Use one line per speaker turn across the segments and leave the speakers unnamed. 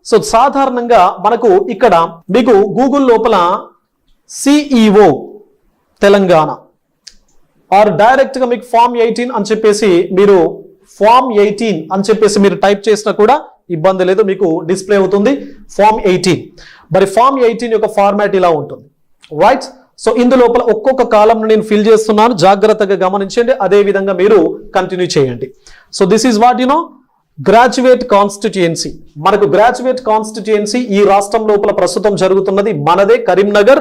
So సాధారణంగా మనకు ఇక్కడ మీకు గూగుల్ లోపల సిఇఓ తెలంగాణ ఆర్ డైరెక్ట్ గా మీకు ఫామ్ 18 అని చెప్పేసి మీరు ఫామ్ 18 అని చెప్పేసి మీరు టైప్ చేసినా కూడా ఇబ్బంది లేదు, మీకు డిస్ప్లే అవుతుంది ఫామ్ 18. మరి ఫామ్ 18 యొక్క ఫార్మాట్ ఇలా ఉంటుంది, రైట్? సో ఇందులోపల ఒక్కొక్క కాలం నేను ఫిల్ చేస్తున్నాను, జాగ్రత్తగా గమనించండి, అదే విధంగా మీరు కంటిన్యూ చేయండి. So this is what graduate constituency. మనకు గ్రాడ్యుయేట్ కాన్స్టిట్యుయెన్సీ ఈ రాష్ట్రం లోపల ప్రస్తుతం జరుగుతున్నది మనదే, కరీంనగర్,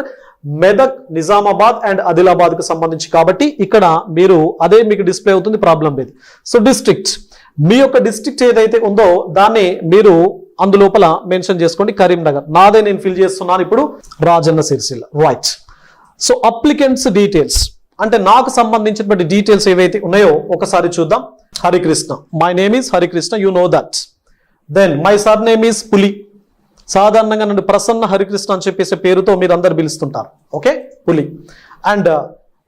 మెదక్, నిజామాబాద్ అండ్ ఆదిలాబాద్ కు సంబంధించి. కాబట్టి ఇక్కడ మీరు అదే మీకు డిస్ప్లే అవుతుంది, ప్రాబ్లం లేదు. సో డిస్ట్రిక్ట్, మీ యొక్క డిస్ట్రిక్ట్ ఏదైతే ఉందో దాన్ని మీరు అందులోపల మెన్షన్ చేసుకోండి. కరీంనగర్ నాదే, నేను ఫిల్ చేస్తున్నాను ఇప్పుడు Rajanna Sircilla, right? So applicants details అంటే నాకు సంబంధించినటువంటి డీటెయిల్స్ ఏవైతే ఉన్నాయో ఒకసారి చూద్దాం. Harikrishna, my name is Harikrishna, you know that. Then my surname is Puli. సాధారణంగా నన్ను ప్రసన్న హరికృష్ణ అని చెప్పేసి పేరుతో మీరు అందరు పిలుస్తుంటారు, okay? Puli. And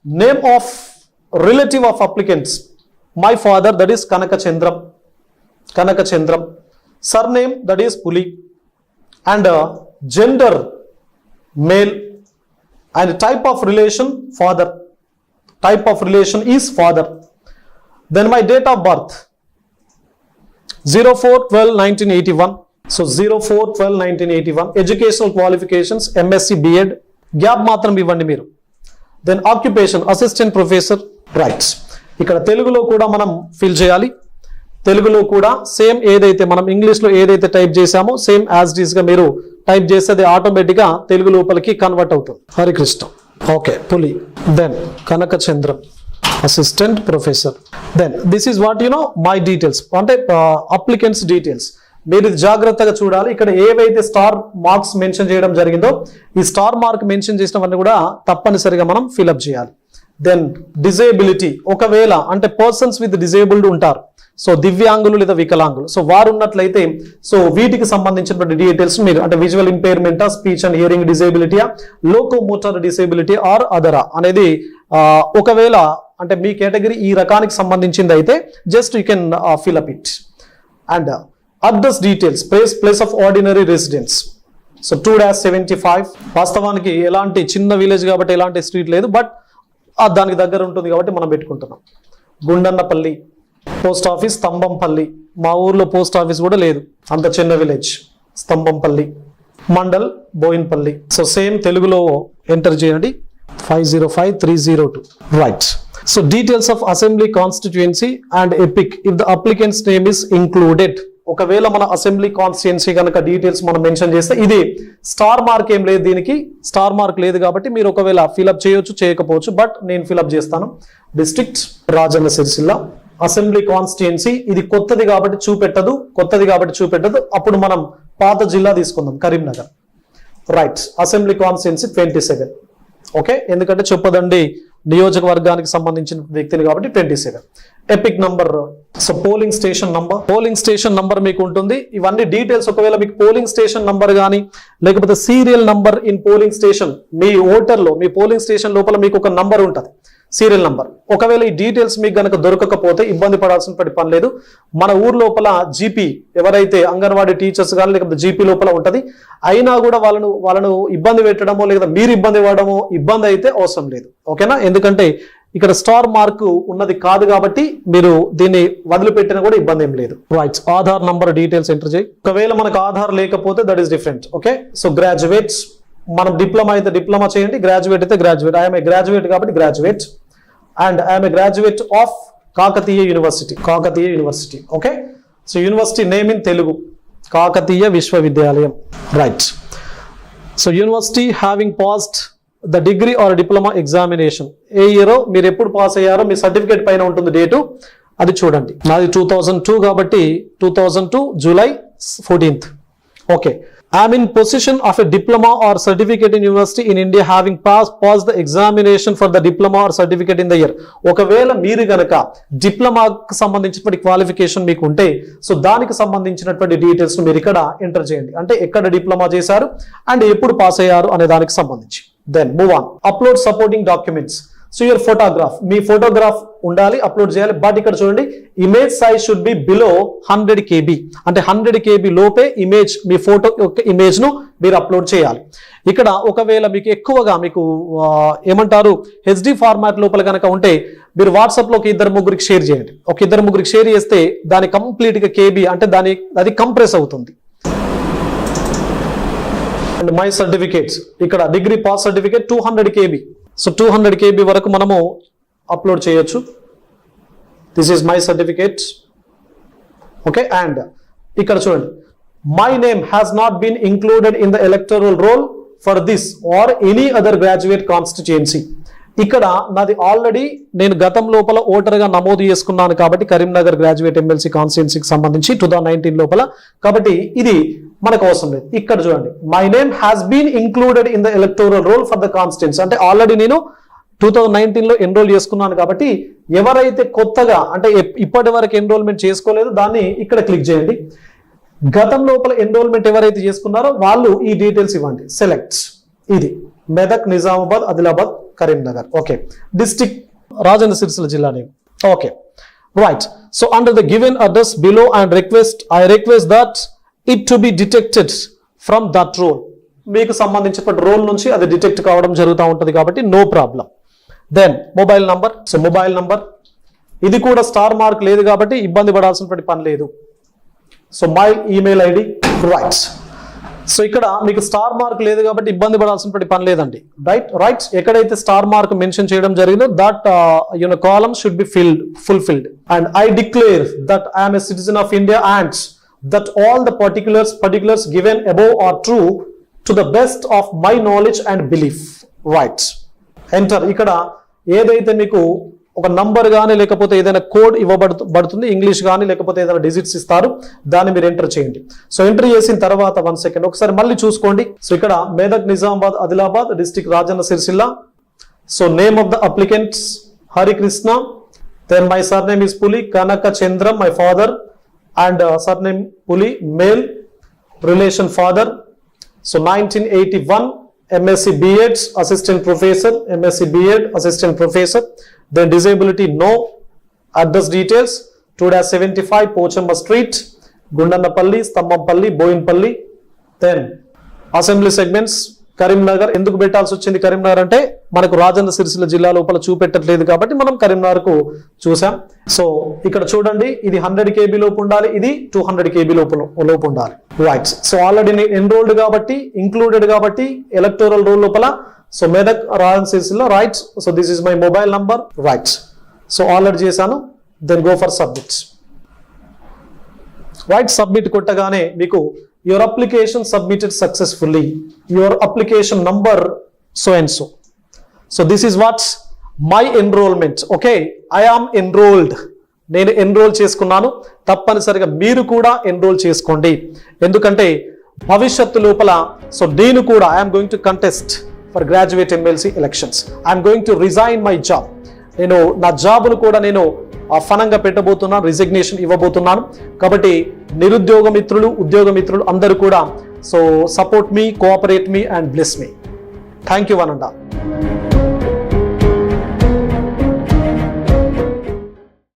name of relative of applicants, my father, that is Kanakachandram, Kanakachandram. Surname, that is Puli. And gender male. And type of relation, father. Type of relation is father. Then my date of birth 04/12/1981. So 04/12/1981. Educational qualifications MSc B.Ed. Gap matram ivandi meeru. Then occupation assistant professor, right? ఇక్కడ తెలుగులో కూడా మనం fill చేయాలి. తెలుగులో కూడా same ఏదైతే మనం ఇంగ్లీష్లో ఏదైతే టైప్ చేసామో సేమ్ యాజ్ ఇట్ ఈస్ గా మీరు టైప్ చేస్తే అది ఆటోమేటిక్గా తెలుగు లోపలికి కన్వర్ట్ అవుతుంది. Harikrishna, okay, Puli. Then Kanakachandram, assistant professor. Then this is what my details, అంటే అప్లికెంట్స్ డీటెయిల్స్. మీరు ఇది జాగ్రత్తగా చూడాలి. ఇక్కడ ఏవైతే స్టార్ మార్క్స్ మెన్షన్ చేయడం జరిగిందో ఈ స్టార్ మార్క్ మెన్షన్ చేసినవన్నీ కూడా తప్పనిసరిగా మనం ఫిల్అప్ చేయాలి. దెన్ డిజేబిలిటీ, ఒకవేళ అంటే పర్సన్స్ విత్ డిజేబుల్డ్ ఉంటారు, సో దివ్యాంగులు లేదా వికలాంగులు, సో వారు ఉన్నట్లయితే సో వీటికి సంబంధించినటువంటి డీటెయిల్స్ మీరు అంటే విజువల్ ఇంపైర్మెంటా, స్పీచ్ అండ్ హియరింగ్ డిసేబిలిటీయా, లోకోమోటార్ డిసేబిలిటీ ఆర్ అదరా అనేది ఒకవేళ అంటే మీ కేటగిరీ ఈ రకానికి సంబంధించింది అయితే just you can fill up it. And address details, place of ordinary residence, so 2-75. వాస్తవానికి ఎలాంటి చిన్న విలేజ్ కాబట్టి ఎలాంటి స్ట్రీట్ లేదు, బట్ దానికి దగ్గర ఉంటుంది కాబట్టి మనం పెట్టుకుంటున్నాం. Gundannapalli post office, Stambhampalli. మా ఊర్లో పోస్ట్ ఆఫీస్ కూడా లేదు, అంత చిన్న village Stambhampalli. Mandal Boinpalli. So same తెలుగులో ఎంటర్ చేయండి 505302, right? So details of assembly constituency and EPIC if the applicants name is included. ఒకవేళ మన అసెంబ్లీ కాన్స్టిట్యుయెన్సీ కనుక డీటెయిల్స్ మనం మెన్షన్ చేస్తే, ఇది స్టార్ మార్క్ ఏం లేదు, దీనికి స్టార్ మార్క్ లేదు కాబట్టి మీరు ఒకవేళ ఫిల్అప్ చేయొచ్చు, చేయకపోవచ్చు, బట్ నేను ఫిల్అప్ చేస్తాను. District Rajanna Sircilla. Assembly constituency ఇది కొత్తది కాబట్టి చూపెట్టదు, అప్పుడు మనం పాత జిల్లా తీసుకుందాం, Karimnagar, right? Assembly constituency 27, okay? ఎందుకంటే చెప్పదండి నియోజకవర్గానికి సంబంధించిన వ్యక్తిని కాబట్టి 27. Epic number, so polling station number మీకు ఉంటుంది. ఇవన్నీ డీటెయిల్స్ ఒకవేళ మీకు పోలింగ్ స్టేషన్ నంబర్ కానీ లేకపోతే serial number in polling station, మీ ఓటర్లో మీ పోలింగ్ స్టేషన్ లోపల మీకు ఒక నంబర్ ఉంటుంది, సీరియల్ నంబర్. ఒకవేళ ఈ డీటెయిల్స్ మీకు గనక దొరకకపోతే ఇబ్బంది పడాల్సిన పని లేదు. మన ఊరు లోపల జీపీ ఎవరైతే అంగన్వాడీ టీచర్స్ కానీ లేకపోతే జీపీ లోపల ఉంటది, అయినా కూడా వాళ్ళను ఇబ్బంది పెట్టడమో లేదా మీరు ఇబ్బంది పడడమో ఇబ్బంది అయితే అవసరం లేదు, ఓకేనా? ఎందుకంటే ఇక్కడ స్టార్ మార్క్ ఉన్నది కాదు కాబట్టి మీరు దీన్ని వదిలిపెట్టినా కూడా ఇబ్బంది ఏం లేదు, right? Aadhaar number details enter చేయి. ఒకవేళ మనకు ఆధార్ లేకపోతే that is different, okay? So graduates, మనం డిప్లొమా అయితే డిప్లొమా చేయండి, గ్రాడ్యుయేట్ అయితే గ్రాడ్యుయేట్. ఐఎమ్ ఏ గ్రాడ్యుయేట్ కాబట్టి graduate. And I'm a graduate of Kakatiya university, okay? So university name in Telugu, Kakatiya విశ్వవిద్యాలయం, right? So university having passed the degree or diploma examination. ఏ ఇయరో మీరు ఎప్పుడు పాస్ అయ్యారో మీ సర్టిఫికేట్ పైన ఉంటుంది డేటు, అది చూడండి. నాది 2002 కాబట్టి 2002 July 14th, okay? I'm in possession of a diploma or certificate in university in India having passed the examination for the diploma or certificate in the year. ఒకవేళ మీరు గనక డిప్లొమాకి సంబంధించినటువంటి క్వాలిఫికేషన్ మీకు ఉంటే సో దానికి సంబంధించినటువంటి డీటెయిల్స్ మీరు ఇక్కడ ఎంటర్ చేయండి, అంటే ఎక్కడ డిప్లొమా చేశారు అండ్ ఎప్పుడు పాస్ అయ్యారు అనే దానికి సంబంధించి. Then move on. Upload supporting documents. So your photograph, మీ ఫోటోగ్రాఫ్ ఉండాలి, అప్లోడ్ చేయాలి. బట్ ఇక్కడ చూడండి, image size should be below 100 KB, అంటే 100 KB లోపే ఇమేజ్, మీ ఫోటో యొక్క ఇమేజ్ ను మీరు అప్లోడ్ చేయాలి. ఇక్కడ ఒకవేళ మీకు ఎక్కువగా మీకు ఏమంటారు HD ఫార్మాట్ లోపల కనుక ఉంటే మీరు వాట్సాప్ లో ఒక 2-3 షేర్ చేయండి. ఒక 2-3 షేర్ చేస్తే దాని కంప్లీట్ గా KB అంటే అది కంప్రెస్ అవుతుంది. అండ్ మై సర్టిఫికేట్స్, ఇక్కడ degree pass certificate 200 KB. So 200 KB వరకు మనము అప్లోడ్ చేయొచ్చు. This is my certificate. Okay, and ఇక్కడ చూడండి, my name has not been included in the electoral roll for this or any other graduate constituency. ఇక్కడ నాది already నేను గతం లోపల ఓటర్గా నమోదు చేసుకున్నాను కాబట్టి కరీంనగర్ గ్రాడ్యుయేట్ ఎమ్మెల్సీ కాన్స్టిట్యుయెన్సీకి సంబంధించి 2019 లోపల, కాబట్టి ఇది మనకు అవసరం లేదు. ఇక్కడ చూడండి, my name has been included in the electoral roll for the constituency, అంటే ఆల్రెడీ నేను 2019 లో ఎన్రోల్ చేసుకున్నాను కాబట్టి ఎవరైతే కొత్తగా అంటే ఇప్పటి వరకు ఎన్రోల్మెంట్ చేసుకోలేదు దాన్ని ఇక్కడ క్లిక్ చేయండి. గతం లోపల ఎన్రోల్మెంట్ ఎవరైతే చేసుకున్నారో వాళ్ళు ఈ డీటెయిల్స్ ఇవ్వండి. సెలెక్ట్, ఇది మెదక్, నిజామాబాద్, ఆదిలాబాద్, కరీంనగర్. ఓకే, డిస్ట్రిక్ట్ రాజన్న సిరిసిల్ల జిల్లా name. Okay, right. So under the given address below and I request that it to be detected from that roll. మీకు సంబంధించిన రోల్ నుంచి అది డిటెక్ట్ కావడం జరుగుతూ ఉంటుంది కాబట్టి no problem. Then mobile number. So mobile number ఇది కూడా స్టార్ మార్క్ లేదు కాబట్టి ఇబ్బంది పడాల్సినటువంటి పని లేదు. So my email ID. Right. So ఇక్కడ మీకు స్టార్ మార్క్ లేదు కాబట్టి ఇబ్బంది పడాల్సినటువంటి పని లేదండి. రైట్. ఎక్కడైతే స్టార్ మార్క్ మెన్షన్ చేయడం జరిగిందో that column should be fulfilled. And I declare that I am a citizen of India and that all the particulars given above are true to the best of my knowledge and belief. Right. Enter. ఇక్కడ ఏదైతే మీకు ఒక number కానీ లేకపోతే ఏదైనా code ఇవ్వబడుతుంది, English కానీ లేకపోతే ఏదైనా డిజిట్స్ ఇస్తారు, దాన్ని మీరు ఎంటర్ చేయండి. సో ఎంటర్ చేసిన తర్వాత 1 సెకండ్ ఒకసారి మళ్ళీ చూసుకోండి. సో ఇక్కడ Medak, Nizamabad, Adilabad, district Rajanna Sircilla. So name of the applicants Harikrishna. Then my surname is Puli, Kanaka Chandram my father, and surname Puli, male, relation father. So 1981 MSc B.Ed assistant professor, MSc B.Ed assistant professor. Then disability no. Address details 2-75 Pochamba Street, Gundannapalli, Stambampalli, Boinpalli. Then assembly segments Karimnagar. ఎందుకు పెట్టాల్సి వచ్చింది కరీంనగర్ అంటే మనకు రాజన్న సిరిసిల్ల జిల్లా లోపల చూపెట్టట్లేదు కాబట్టి మనం కరీంనగర్ కు చూసాం. సో ఇక్కడ చూడండి, ఇది 100 KB లోపు ఉండాలి, ఇది 200 KB లోపు ఉండాలి. రైట్. సో ఆల్రెడీ ఎన్రోల్డ్ కాబట్టి ఇంక్లూడెడ్ కాబట్టి ఎలక్టోరల్ రోల్ లోపల. So Medak, Rajanna Sircilla. Right. So this is my mobile number. Right. So already చేశాను. Then go for submit. Right. Submit కొట్టగానే మీకు your application submitted successfully, your application number so and so. So this is what my enrollment. Okay, I am enrolled. నేను enrol చేసుకున్నాను. తప్పనిసరిగా మీరు కూడా enrol చేసుకోండి. ఎందుకంటే భవిష్యత్తు లోపల సో నేను కూడా I'm going to contest for graduate MLC elections. I'm going to resign my job. నేను నా జాబును కూడా నేను ఫనంగా పెట్టబోతున్నాను, రిజిగ్నేషన్ ఇవ్వబోతున్నాను. కాబట్టి నిరుద్యోగ మిత్రులు, ఉద్యోగ మిత్రులు అందరూ కూడా so support me, cooperate me and bless me. Thank you one and all.